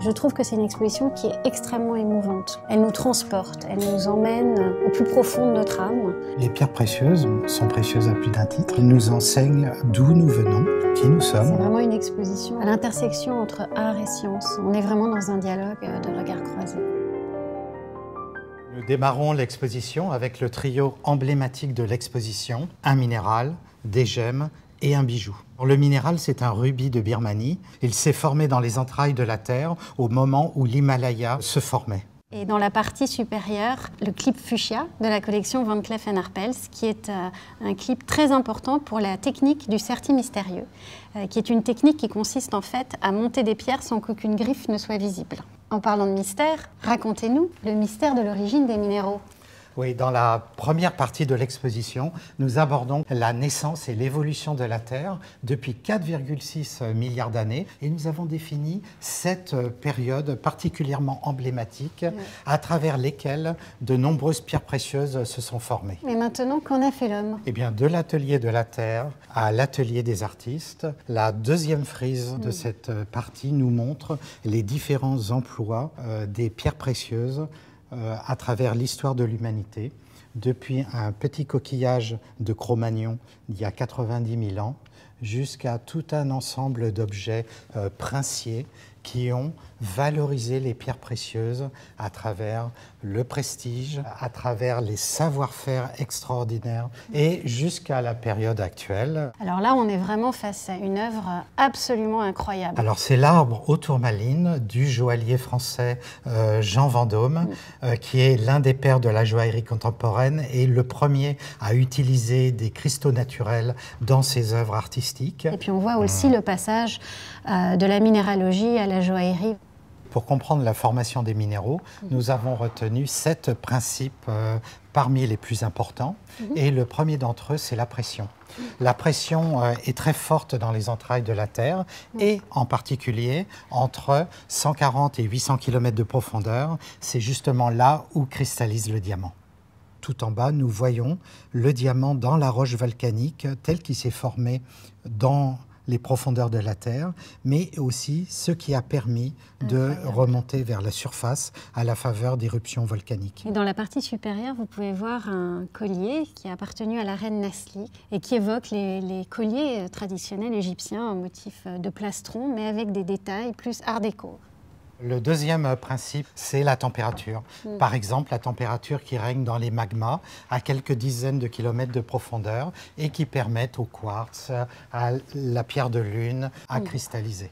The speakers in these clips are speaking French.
Je trouve que c'est une exposition qui est extrêmement émouvante. Elle nous transporte, elle nous emmène au plus profond de notre âme. Les pierres précieuses sont précieuses à plus d'un titre. Elles nous enseignent d'où nous venons, qui nous sommes. C'est vraiment une exposition à l'intersection entre art et science. On est vraiment dans un dialogue de regards croisés. Nous démarrons l'exposition avec le trio emblématique de l'exposition, un minéral, des gemmes et un bijou. Le minéral, c'est un rubis de Birmanie. Il s'est formé dans les entrailles de la Terre au moment où l'Himalaya se formait. Et dans la partie supérieure, le clip Fuchsia de la collection Van Cleef & Arpels, qui est un clip très important pour la technique du certi mystérieux, qui est une technique qui consiste en fait à monter des pierres sans qu'aucune griffe ne soit visible. En parlant de mystère, racontez-nous le mystère de l'origine des minéraux. Oui, dans la première partie de l'exposition, nous abordons la naissance et l'évolution de la Terre depuis 4,6 milliards d'années et nous avons défini 7 périodes particulièrement emblématiques à travers lesquelles de nombreuses pierres précieuses se sont formées. Mais maintenant, qu'en a fait l'homme? Eh bien, de l'atelier de la Terre à l'atelier des artistes, la deuxième frise de cette partie nous montre les différents emplois des pierres précieuses à travers l'histoire de l'humanité, depuis un petit coquillage de Cro-Magnon d'il y a 90 000 ans, jusqu'à tout un ensemble d'objets princiers qui ont valorisé les pierres précieuses à travers le prestige, à travers les savoir-faire extraordinaires et jusqu'à la période actuelle. Alors là, on est vraiment face à une œuvre absolument incroyable. Alors c'est l'arbre aux tourmalines du joaillier français Jean Vendôme, qui est l'un des pères de la joaillerie contemporaine et le premier à utiliser des cristaux naturels dans ses œuvres artistiques. Et puis on voit aussi le passage de la minéralogie à la joaillerie. Pour comprendre la formation des minéraux, nous avons retenu 7 principes parmi les plus importants. Et le premier d'entre eux, c'est la pression. La pression est très forte dans les entrailles de la Terre et en particulier entre 140 et 800 km de profondeur. C'est justement là où cristallise le diamant. Tout en bas, nous voyons le diamant dans la roche volcanique tel qu'il s'est formé dans les profondeurs de la Terre, mais aussi ce qui a permis de remonter vers la surface à la faveur d'éruptions volcaniques. Et dans la partie supérieure, vous pouvez voir un collier qui a appartenu à la reine Nasli et qui évoque les colliers traditionnels égyptiens en motif de plastron, mais avec des détails plus art déco. Le deuxième principe, c'est la température. Par exemple, la température qui règne dans les magmas à quelques dizaines de kilomètres de profondeur et qui permettent au quartz, à la pierre de lune, à cristalliser.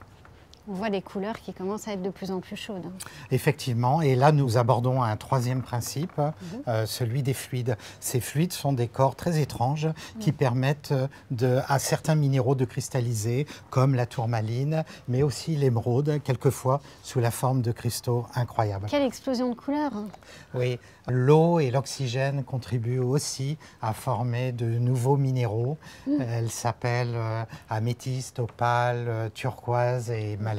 On voit des couleurs qui commencent à être de plus en plus chaudes. Effectivement, et là nous abordons un troisième principe, celui des fluides. Ces fluides sont des corps très étranges qui permettent à certains minéraux de cristalliser, comme la tourmaline, mais aussi l'émeraude, quelquefois sous la forme de cristaux incroyables. Quelle explosion de couleurs! Oui, l'eau et l'oxygène contribuent aussi à former de nouveaux minéraux. Elles s'appellent améthyste, opale, turquoise et malachite.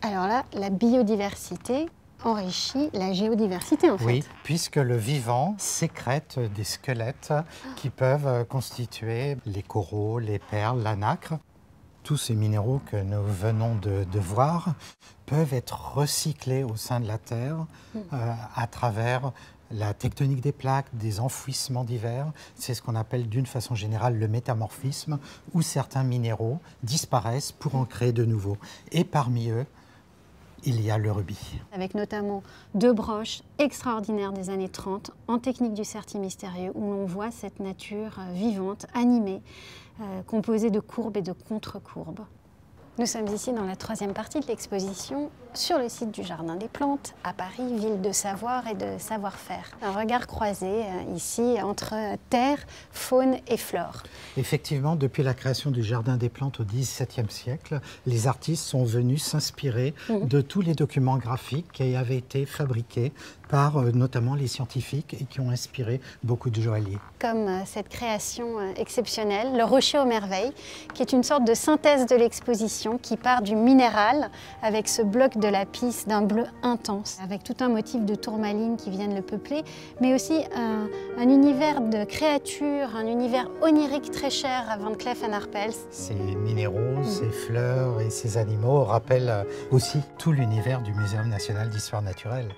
Alors là, la biodiversité enrichit la géodiversité en fait. Oui, puisque le vivant sécrète des squelettes qui peuvent constituer les coraux, les perles, la nacre. Tous ces minéraux que nous venons de voir peuvent être recyclés au sein de la Terre à travers la tectonique des plaques, des enfouissements divers. C'est ce qu'on appelle d'une façon générale le métamorphisme, où certains minéraux disparaissent pour en créer de nouveaux. Et parmi eux, il y a le rubis. Avec notamment 2 broches extraordinaires des années 30 en technique du certi mystérieux, où l'on voit cette nature vivante, animée, composée de courbes et de contre-courbes. Nous sommes ici dans la troisième partie de l'exposition, sur le site du Jardin des Plantes, à Paris, ville de savoir et de savoir-faire. Un regard croisé ici entre terre, faune et flore. Effectivement, depuis la création du Jardin des Plantes au XVIIe siècle, les artistes sont venus s'inspirer de tous les documents graphiques qui avaient été fabriqués par notamment les scientifiques et qui ont inspiré beaucoup de joailliers. Comme cette création exceptionnelle, le rocher aux merveilles, qui est une sorte de synthèse de l'exposition qui part du minéral avec ce bloc de lapis d'un bleu intense, avec tout un motif de tourmaline qui viennent le peupler, mais aussi un univers de créatures, un univers onirique très cher à Van Cleef & Arpels. Ces minéraux, ces fleurs et ces animaux rappellent aussi tout l'univers du Muséum national d'histoire naturelle.